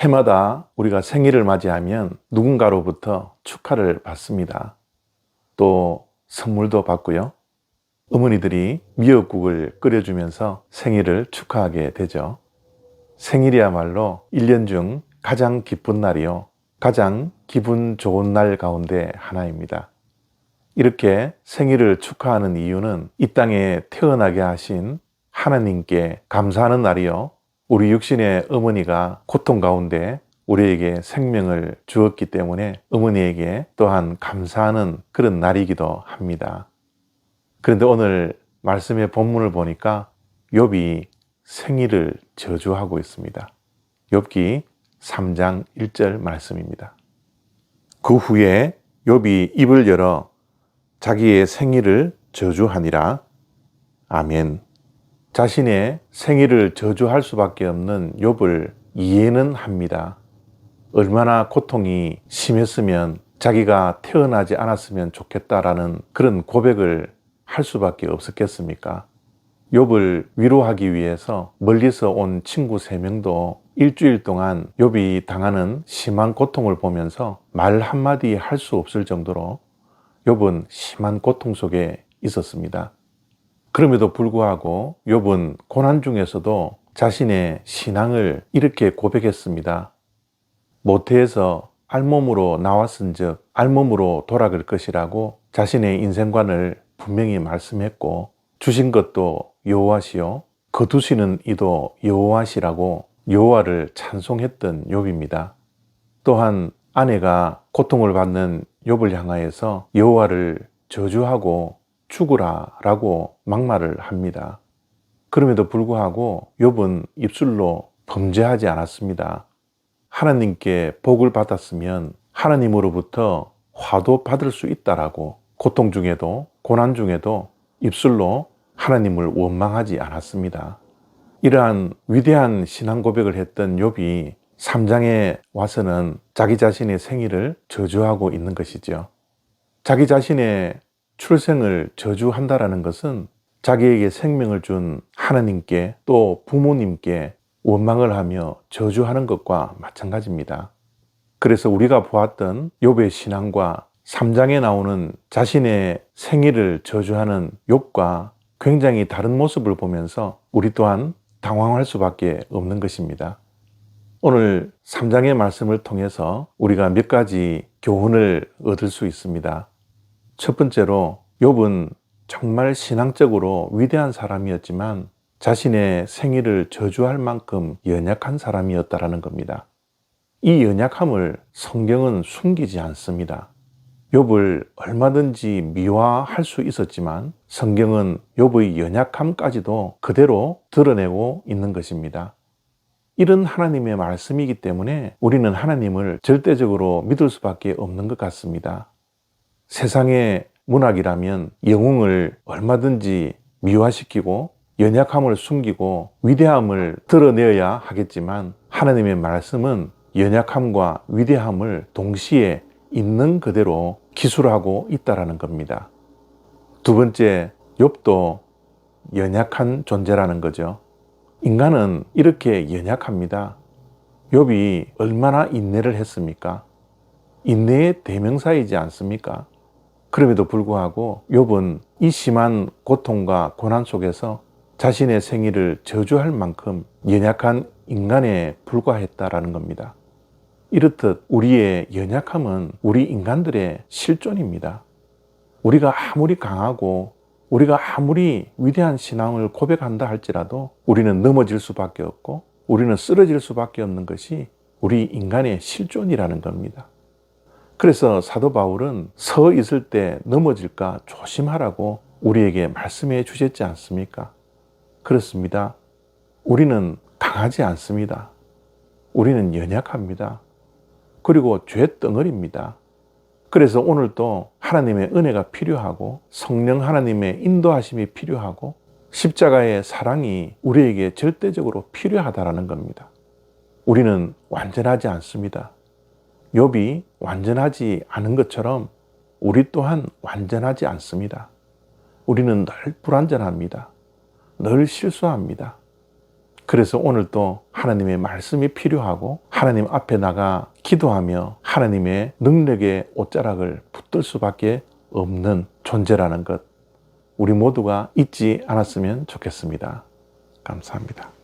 해마다 우리가 생일을 맞이하면 누군가로부터 축하를 받습니다. 또 선물도 받고요. 어머니들이 미역국을 끓여주면서 생일을 축하하게 되죠. 생일이야말로 1년 중 가장 기쁜 날이요. 가장 기분 좋은 날 가운데 하나입니다. 이렇게 생일을 축하하는 이유는 이 땅에 태어나게 하신 하나님께 감사하는 날이요. 우리 육신의 어머니가 고통 가운데 우리에게 생명을 주었기 때문에 어머니에게 또한 감사하는 그런 날이기도 합니다. 그런데 오늘 말씀의 본문을 보니까 욥이 생일을 저주하고 있습니다. 욥기 3장 1절 말씀입니다. 그 후에 욥이 입을 열어 자기의 생일을 저주하니라. 아멘. 자신의 생일을 저주할 수밖에 없는 욥을 이해는 합니다. 얼마나 고통이 심했으면 자기가 태어나지 않았으면 좋겠다라는 그런 고백을 할 수밖에 없었겠습니까? 욥을 위로하기 위해서 멀리서 온 친구 3명도 일주일 동안 욥이 당하는 심한 고통을 보면서 말 한마디 할 수 없을 정도로 욥은 심한 고통 속에 있었습니다. 그럼에도 불구하고 욥은 고난 중에서도 자신의 신앙을 이렇게 고백했습니다. 모태에서 알몸으로 나왔은즉 알몸으로 돌아갈 것이라고 자신의 인생관을 분명히 말씀했고, 주신 것도 여호와시요 거두시는 이도 여호와시라고 여호와를 찬송했던 욥입니다. 또한 아내가 고통을 받는 욥을 향하여서 여호와를 저주하고 죽으라 라고 막말을 합니다. 그럼에도 불구하고 욥은 입술로 범죄하지 않았습니다. 하나님께 복을 받았으면 하나님으로부터 화도 받을 수 있다라고 고통 중에도 고난 중에도 입술로 하나님을 원망하지 않았습니다. 이러한 위대한 신앙 고백을 했던 욥이 3장에 와서는 자기 자신의 생일을 저주하고 있는 것이죠. 자기 자신의 출생을 저주한다라는 것은 자기에게 생명을 준 하나님께 또 부모님께 원망을 하며 저주하는 것과 마찬가지입니다. 그래서 우리가 보았던 욥의 신앙과 3장에 나오는 자신의 생일을 저주하는 욥과 굉장히 다른 모습을 보면서 우리 또한 당황할 수밖에 없는 것입니다. 오늘 3장의 말씀을 통해서 우리가 몇 가지 교훈을 얻을 수 있습니다. 첫 번째로 욥은 정말 신앙적으로 위대한 사람이었지만 자신의 생일을 저주할 만큼 연약한 사람이었다라는 겁니다. 이 연약함을 성경은 숨기지 않습니다. 욥을 얼마든지 미화할 수 있었지만 성경은 욥의 연약함까지도 그대로 드러내고 있는 것입니다. 이런 하나님의 말씀이기 때문에 우리는 하나님을 절대적으로 믿을 수밖에 없는 것 같습니다. 세상의 문학이라면 영웅을 얼마든지 미화시키고 연약함을 숨기고 위대함을 드러내어야 하겠지만 하나님의 말씀은 연약함과 위대함을 동시에 있는 그대로 기술하고 있다라는 겁니다. 두 번째, 욥도 연약한 존재라는 거죠. 인간은 이렇게 연약합니다. 욥이 얼마나 인내를 했습니까? 인내의 대명사이지 않습니까? 그럼에도 불구하고 욥은 이 심한 고통과 고난 속에서 자신의 생일을 저주할 만큼 연약한 인간에 불과했다라는 겁니다. 이렇듯 우리의 연약함은 우리 인간들의 실존입니다. 우리가 아무리 강하고 우리가 아무리 위대한 신앙을 고백한다 할지라도 우리는 넘어질 수밖에 없고 우리는 쓰러질 수밖에 없는 것이 우리 인간의 실존이라는 겁니다. 그래서 사도 바울은 서 있을 때 넘어질까 조심하라고 우리에게 말씀해 주셨지 않습니까? 그렇습니다. 우리는 강하지 않습니다. 우리는 연약합니다. 그리고 죄 덩어리입니다. 그래서 오늘도 하나님의 은혜가 필요하고 성령 하나님의 인도하심이 필요하고 십자가의 사랑이 우리에게 절대적으로 필요하다라는 겁니다. 우리는 완전하지 않습니다. 욥이 완전하지 않은 것처럼 우리 또한 완전하지 않습니다. 우리는 늘 불완전합니다. 늘 실수합니다. 그래서 오늘 또 하나님의 말씀이 필요하고 하나님 앞에 나가 기도하며 하나님의 능력의 옷자락을 붙들 수밖에 없는 존재라는 것, 우리 모두가 잊지 않았으면 좋겠습니다. 감사합니다.